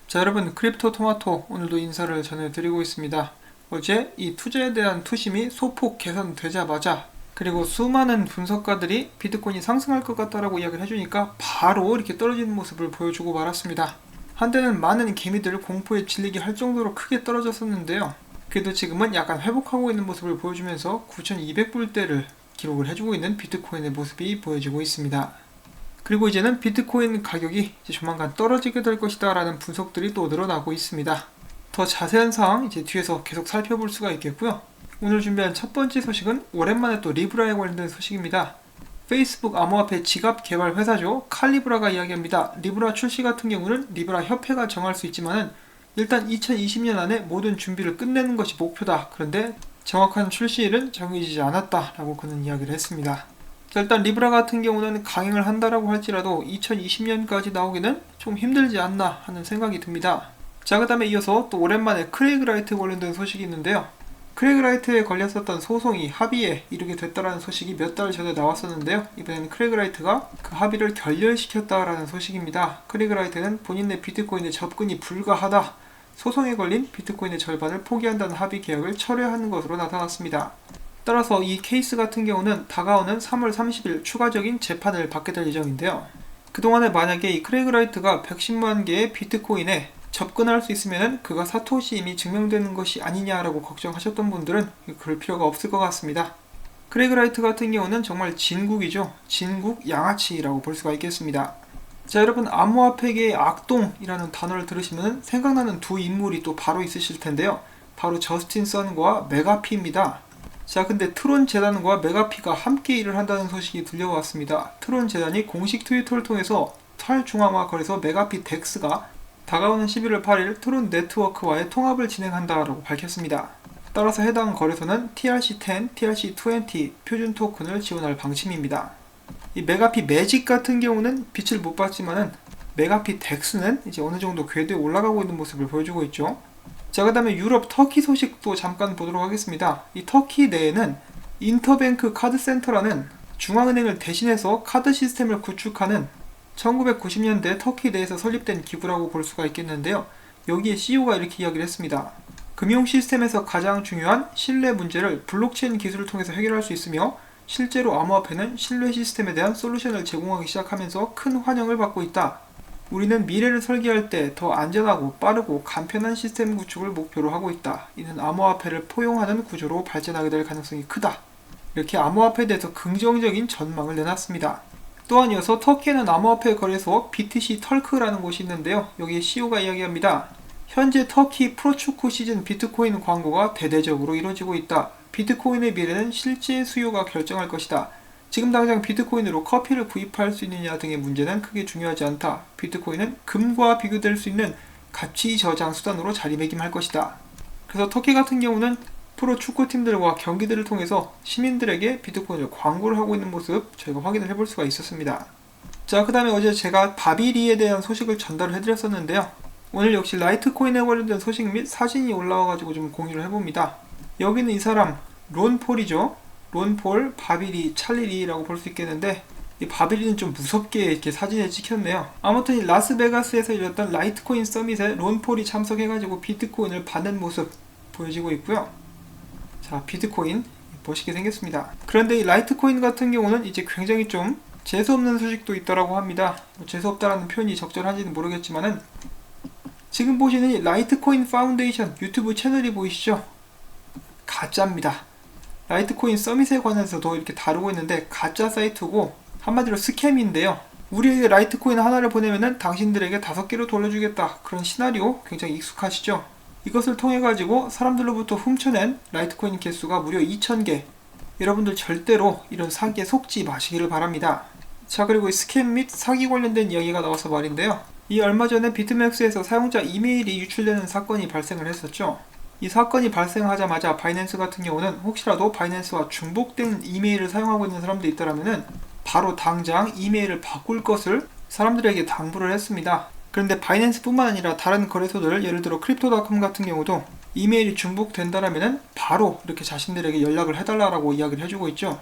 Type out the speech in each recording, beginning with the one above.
자, 여러분, 크립토 토마토 오늘도 인사를 전해드리고 있습니다. 어제 이 투자에 대한 투심이 소폭 개선되자마자 그리고 수많은 분석가들이 비트코인이 상승할 것 같다라고 이야기를 해주니까 바로 이렇게 떨어지는 모습을 보여주고 말았습니다. 한때는 많은 개미들 공포에 질리게 할 정도로 크게 떨어졌었는데요. 그래도 지금은 약간 회복하고 있는 모습을 보여주면서 9,200불대를 기록을 해주고 있는 비트코인의 모습이 보여지고 있습니다. 그리고 이제는 비트코인 가격이 이제 조만간 떨어지게 될 것이다 라는 분석들이 또 늘어나고 있습니다. 더 자세한 사항 이제 뒤에서 계속 살펴볼 수가 있겠고요. 오늘 준비한 첫 번째 소식은 오랜만에 또 리브라에 관련된 소식입니다. 페이스북 암호화폐 지갑 개발 회사죠. 칼리브라가 이야기합니다. 리브라 출시 같은 경우는 리브라 협회가 정할 수 있지만은 일단 2020년 안에 모든 준비를 끝내는 것이 목표다. 그런데 정확한 출시일은 정해지지 않았다라고 그는 이야기를 했습니다. 자, 일단 리브라 같은 경우는 강행을 한다라고 할지라도 2020년까지 나오기는 좀 힘들지 않나 하는 생각이 듭니다. 자, 그 다음에 이어서 또 오랜만에 크레이그 라이트 관련된 소식이 있는데요. 크레이그 라이트에 걸렸었던 소송이 합의에 이르게 됐다라는 소식이 몇 달 전에 나왔었는데요. 이번에는 크레이그 라이트가 그 합의를 결렬시켰다라는 소식입니다. 크레이그 라이트는 본인의 비트코인에 접근이 불가하다, 소송에 걸린 비트코인의 절반을 포기한다는 합의 계약을 철회하는 것으로 나타났습니다. 따라서 이 케이스 같은 경우는 다가오는 3월 30일 추가적인 재판을 받게 될 예정인데요. 그동안에 만약에 이 크레이그 라이트가 110만 개의 비트코인에 접근할 수 있으면 그가 사토시임이 증명되는 것이 아니냐라고 걱정하셨던 분들은 그럴 필요가 없을 것 같습니다. 크레이그 라이트 같은 경우는 정말 진국이죠. 진국 양아치라고 볼 수가 있겠습니다. 자, 여러분, 암호화폐계의 악동이라는 단어를 들으시면 생각나는 두 인물이 또 바로 있으실 텐데요. 바로 저스틴 선과 메가피입니다. 자, 근데 트론 재단과 메가피가 함께 일을 한다는 소식이 들려왔습니다. 트론 재단이 공식 트위터를 통해서 탈중앙화 거래소 메가피 덱스가 다가오는 11월 8일 트론 네트워크와의 통합을 진행한다라고 밝혔습니다. 따라서 해당 거래소는 TRC10, TRC20 표준 토큰을 지원할 방침입니다. 이 메가피 매직 같은 경우는 빛을 못 봤지만은 메가피 덱스는 이제 어느 정도 궤도에 올라가고 있는 모습을 보여주고 있죠. 자, 그 다음에 유럽 터키 소식도 잠깐 보도록 하겠습니다. 이 터키 내에는 인터뱅크 카드센터라는 중앙은행을 대신해서 카드 시스템을 구축하는 1990년대 터키 내에서 설립된 기구라고 볼 수가 있겠는데요. 여기에 CEO가 이렇게 이야기를 했습니다. 금융 시스템에서 가장 중요한 신뢰 문제를 블록체인 기술을 통해서 해결할 수 있으며 실제로 암호화폐는 신뢰 시스템에 대한 솔루션을 제공하기 시작하면서 큰 환영을 받고 있다. 우리는 미래를 설계할 때 더 안전하고 빠르고 간편한 시스템 구축을 목표로 하고 있다. 이는 암호화폐를 포용하는 구조로 발전하게 될 가능성이 크다. 이렇게 암호화폐에 대해서 긍정적인 전망을 내놨습니다. 또한 이어서 터키에는 암호화폐 거래소 BTC 털크라는 곳이 있는데요. 여기에 CEO가 이야기합니다. 현재 터키 프로축구 시즌 비트코인 광고가 대대적으로 이루어지고 있다. 비트코인의 미래는 실제 수요가 결정할 것이다. 지금 당장 비트코인으로 커피를 구입할 수 있느냐 등의 문제는 크게 중요하지 않다. 비트코인은 금과 비교될 수 있는 가치 저장 수단으로 자리매김할 것이다. 그래서 터키 같은 경우는 프로 축구팀들과 경기들을 통해서 시민들에게 비트코인을 광고를 하고 있는 모습 저희가 확인을 해볼 수가 있었습니다. 자, 그 다음에 어제 제가 바비리에 대한 소식을 전달을 해드렸었는데요. 오늘 역시 라이트코인에 관련된 소식 및 사진이 올라와가지고 좀 공유를 해봅니다. 여기는 이 사람 론폴이죠. 론폴, 바비리, 찰리리라고 볼 수 있겠는데 이 바비리는 좀 무섭게 이렇게 사진에 찍혔네요. 아무튼 이 라스베가스에서 열렸던 라이트코인 서밋에 론폴이 참석해가지고 비트코인을 받는 모습 보여지고 있고요. 자, 비트코인 멋있게 생겼습니다. 그런데 이 라이트코인 같은 경우는 이제 굉장히 좀 재수없는 소식도 있다라고 합니다. 재수없다라는 표현이 적절한지는 모르겠지만은 지금 보시는 이 라이트코인 파운데이션 유튜브 채널이 보이시죠? 가짜입니다. 라이트코인 서밋에 관해서도 이렇게 다루고 있는데 가짜 사이트고 한마디로 스캠인데요. 우리에게 라이트코인 하나를 보내면은 당신들에게 5개로 돌려주겠다. 그런 시나리오 굉장히 익숙하시죠? 이것을 통해 가지고 사람들로부터 훔쳐낸 라이트코인 개수가 무려 2000개. 여러분들 절대로 이런 사기에 속지 마시기를 바랍니다. 자, 그리고 이 스캠 및 사기 관련된 이야기가 나와서 말인데요. 이 얼마 전에 비트맥스에서 사용자 이메일이 유출되는 사건이 발생을 했었죠. 이 사건이 발생하자마자 바이낸스 같은 경우는 혹시라도 바이낸스와 중복된 이메일을 사용하고 있는 사람들이 있다면 바로 당장 이메일을 바꿀 것을 사람들에게 당부를 했습니다. 그런데 바이낸스 뿐만 아니라 다른 거래소들, 예를 들어 크립토닷컴 같은 경우도 이메일이 중복된다면 바로 이렇게 자신들에게 연락을 해달라고 이야기를 해주고 있죠.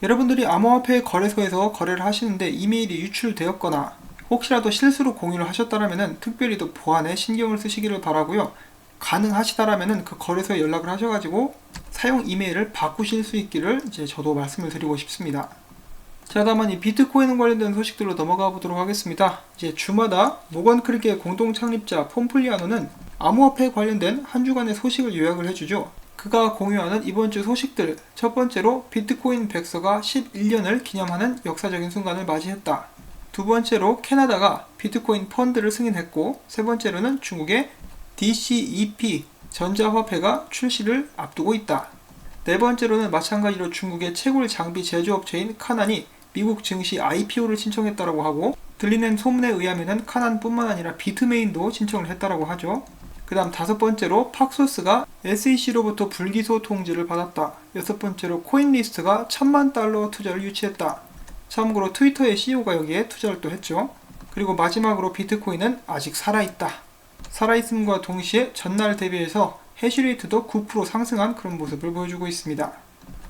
여러분들이 암호화폐 거래소에서 거래를 하시는데 이메일이 유출되었거나 혹시라도 실수로 공유를 하셨다면 특별히 더 보안에 신경을 쓰시기를 바라고요. 가능하시다라면 그 거래소에 연락을 하셔가지고 사용 이메일을 바꾸실 수 있기를 이제 저도 말씀을 드리고 싶습니다. 자, 다음은 이 비트코인 관련된 소식들로 넘어가 보도록 하겠습니다. 이제 주마다 모건 크릭의 공동 창립자 폼플리아노는 암호화폐 관련된 한 주간의 소식을 요약을 해주죠. 그가 공유하는 이번 주 소식들, 첫 번째로 비트코인 백서가 11년을 기념하는 역사적인 순간을 맞이했다. 두 번째로 캐나다가 비트코인 펀드를 승인했고, 세 번째로는 중국의 DCEP 전자화폐가 출시를 앞두고 있다. 네 번째로는 마찬가지로 중국의 채굴 장비 제조업체인 카난이 미국 증시 IPO를 신청했다고 하고, 들리는 소문에 의하면 카난뿐만 아니라 비트메인도 신청을 했다고 하죠. 그 다음 다섯 번째로 팍소스가 SEC로부터 불기소 통지를 받았다. 여섯 번째로 코인리스트가 $10,000,000 투자를 유치했다. 참고로 트위터의 CEO가 여기에 투자를 또 했죠. 그리고 마지막으로 비트코인은 아직 살아있다. 살아있음과 동시에 전날 대비해서 해시레이트도 9% 상승한 그런 모습을 보여주고 있습니다.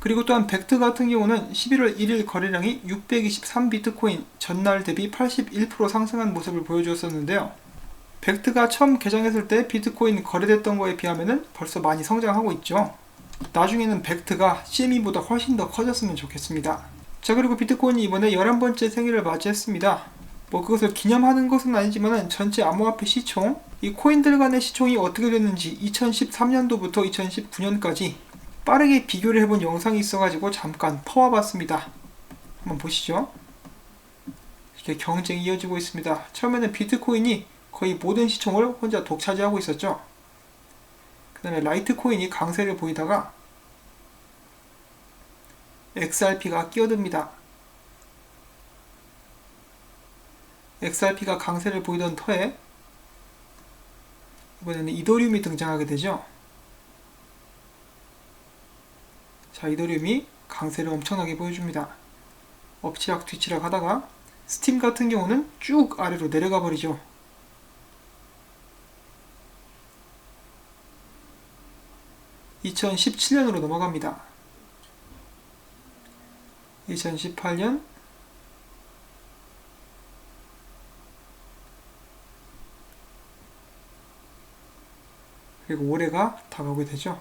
그리고 또한 벡트 같은 경우는 11월 1일 거래량이 623비트코인, 전날 대비 81% 상승한 모습을 보여주었었는데요. 벡트가 처음 개장했을 때 비트코인 거래됐던 거에 비하면 벌써 많이 성장하고 있죠. 나중에는 벡트가 CME보다 훨씬 더 커졌으면 좋겠습니다. 자, 그리고 비트코인이 이번에 11번째 생일을 맞이했습니다. 그것을 기념하는 것은 아니지만 전체 암호화폐 시총, 이 코인들 간의 시총이 어떻게 됐는지 2013년도부터 2019년까지 빠르게 비교를 해본 영상이 있어가지고 잠깐 퍼와봤습니다. 한번 보시죠. 이렇게 경쟁이 이어지고 있습니다. 처음에는 비트코인이 거의 모든 시총을 혼자 독차지하고 있었죠. 그 다음에 라이트코인이 강세를 보이다가 XRP가 끼어듭니다. XRP가 강세를 보이던 터에 이번에는 이더리움이 등장하게 되죠. 자, 이더리움이 강세를 엄청나게 보여줍니다. 엎치락 뒤치락 하다가 스팀 같은 경우는 쭉 아래로 내려가 버리죠. (2017년으로) 넘어갑니다. 2018년, 그리고 올해가 다가오게 되죠.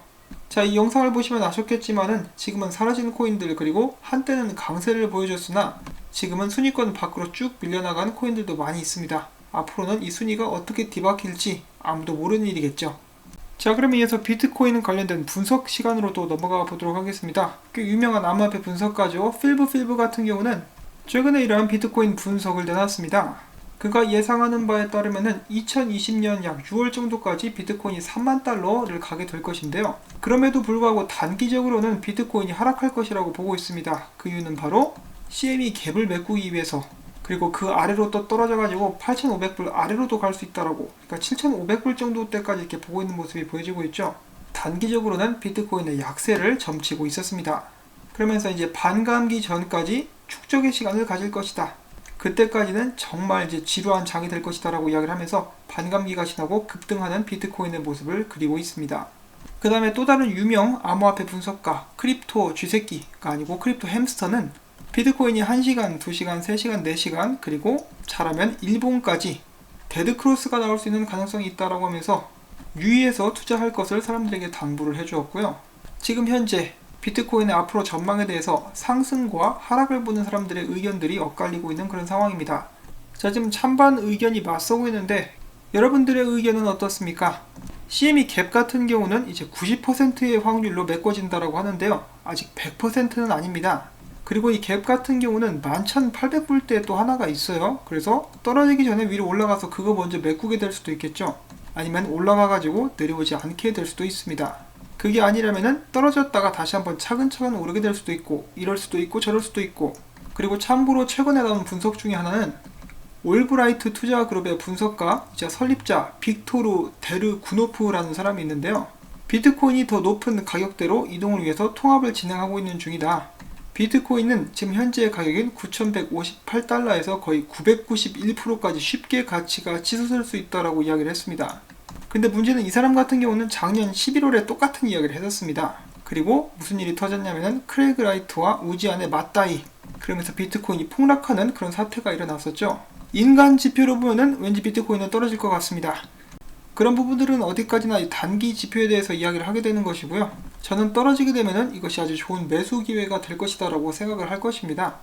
자, 이 영상을 보시면 아셨겠지만은 지금은 사라진 코인들, 그리고 한때는 강세를 보여줬으나 지금은 순위권 밖으로 쭉 밀려나간 코인들도 많이 있습니다. 앞으로는 이 순위가 어떻게 뒤바뀔지 아무도 모르는 일이겠죠. 자, 그러면 이어서 비트코인 관련된 분석 시간으로 또 넘어가 보도록 하겠습니다. 꽤 유명한 암호화폐 분석가죠. 필브 같은 경우는 최근에 이러한 비트코인 분석을 내놨습니다. 그가 예상하는 바에 따르면 2020년 약 6월 정도까지 비트코인이 $30,000를 가게 될 것인데요. 그럼에도 불구하고 단기적으로는 비트코인이 하락할 것이라고 보고 있습니다. 그 이유는 바로 CME 갭을 메꾸기 위해서, 그리고 그 아래로 또 떨어져가지고 8,500불 아래로도 갈 수 있다라고, 그러니까 7,500불 정도 때까지 이렇게 보고 있는 모습이 보여지고 있죠. 단기적으로는 비트코인의 약세를 점치고 있었습니다. 그러면서 이제 반감기 전까지 축적의 시간을 가질 것이다. 그때까지는 정말 이제 지루한 장이 될 것이다 라고 이야기를 하면서 반감기가 지나고 급등하는 비트코인의 모습을 그리고 있습니다. 그 다음에 또 다른 유명 암호화폐 분석가 크립토 쥐새끼가 아니고 크립토 햄스터는 비트코인이 1시간, 2시간, 3시간, 4시간, 그리고 잘하면 일본까지 데드크로스가 나올 수 있는 가능성이 있다라고 하면서 유의해서 투자할 것을 사람들에게 당부를 해주었고요. 지금 현재 비트코인의 앞으로 전망에 대해서 상승과 하락을 보는 사람들의 의견들이 엇갈리고 있는 그런 상황입니다. 자, 지금 찬반 의견이 맞서고 있는데 여러분들의 의견은 어떻습니까? CME 갭 같은 경우는 이제 90%의 확률로 메꿔진다라고 하는데요. 아직 100%는 아닙니다. 그리고 이 갭 같은 경우는 11,800불대에 또 하나가 있어요. 그래서 떨어지기 전에 위로 올라가서 그거 먼저 메꾸게 될 수도 있겠죠. 아니면 올라가가지고 내려오지 않게 될 수도 있습니다. 그게 아니라면은 떨어졌다가 다시 한번 차근차근 오르게 될 수도 있고, 이럴 수도 있고 저럴 수도 있고. 그리고 참고로 최근에 나온 분석 중에 하나는 올브라이트 투자그룹의 분석가, 이자 설립자 빅토르 데르구노프라는 사람이 있는데요. 비트코인이 더 높은 가격대로 이동을 위해서 통합을 진행하고 있는 중이다. 비트코인은 지금 현재 가격인 $9,158에서 거의 991%까지 쉽게 가치가 치솟을 수 있다라고 이야기를 했습니다. 근데 문제는 이 사람 같은 경우는 작년 11월에 똑같은 이야기를 했었습니다. 그리고 무슨 일이 터졌냐면은 크레그 라이트와 우지안의 맞다이, 그러면서 비트코인이 폭락하는 그런 사태가 일어났었죠. 인간 지표로 보면은 왠지 비트코인은 떨어질 것 같습니다. 그런 부분들은 어디까지나 이 단기 지표에 대해서 이야기를 하게 되는 것이고요. 저는 떨어지게 되면은 이것이 아주 좋은 매수 기회가 될 것이다 라고 생각을 할 것입니다.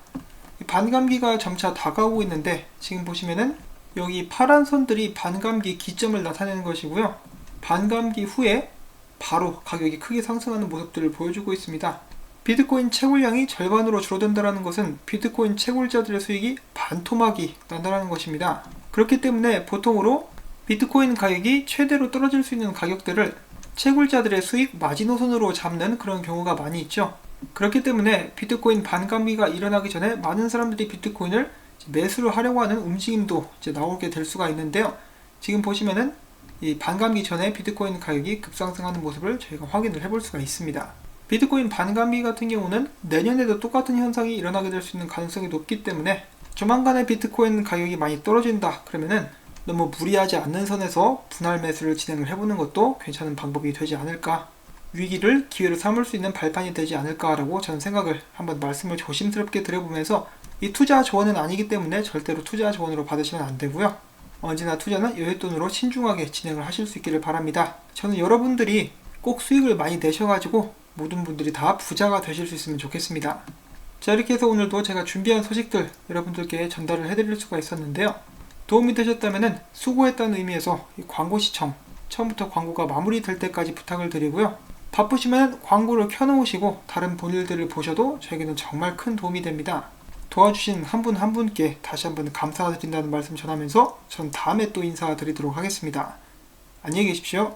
반감기가 점차 다가오고 있는데 지금 보시면은 여기 파란 선들이 반감기 기점을 나타내는 것이고요. 반감기 후에 바로 가격이 크게 상승하는 모습들을 보여주고 있습니다. 비트코인 채굴량이 절반으로 줄어든다는 것은 비트코인 채굴자들의 수익이 반토막이 난다는 것입니다. 그렇기 때문에 보통으로 비트코인 가격이 최대로 떨어질 수 있는 가격들을 채굴자들의 수익 마지노선으로 잡는 그런 경우가 많이 있죠. 그렇기 때문에 비트코인 반감기가 일어나기 전에 많은 사람들이 비트코인을 매수를 하려고 하는 움직임도 이제 나오게 될 수가 있는데요. 지금 보시면은 이 반감기 전에 비트코인 가격이 급상승하는 모습을 저희가 확인을 해볼 수가 있습니다. 비트코인 반감기 같은 경우는 내년에도 똑같은 현상이 일어나게 될 수 있는 가능성이 높기 때문에 조만간에 비트코인 가격이 많이 떨어진다 그러면은 너무 무리하지 않는 선에서 분할 매수를 진행을 해보는 것도 괜찮은 방법이 되지 않을까, 위기를 기회로 삼을 수 있는 발판이 되지 않을까라고 저는 생각을 한번 말씀을 조심스럽게 드려보면서, 이 투자 조언은 아니기 때문에 절대로 투자 조언으로 받으시면 안 되고요. 언제나 투자는 여윳돈으로 신중하게 진행을 하실 수 있기를 바랍니다. 저는 여러분들이 꼭 수익을 많이 내셔가지고 모든 분들이 다 부자가 되실 수 있으면 좋겠습니다. 자, 이렇게 해서 오늘도 제가 준비한 소식들 여러분들께 전달을 해드릴 수가 있었는데요. 도움이 되셨다면 수고했다는 의미에서 이 광고 시청, 처음부터 광고가 마무리될 때까지 부탁을 드리고요. 바쁘시면 광고를 켜놓으시고 다른 볼일들을 보셔도 저에게는 정말 큰 도움이 됩니다. 도와주신 한 분 한 분께 다시 한번 감사드린다는 말씀 전하면서 전 다음에 또 인사드리도록 하겠습니다. 안녕히 계십시오.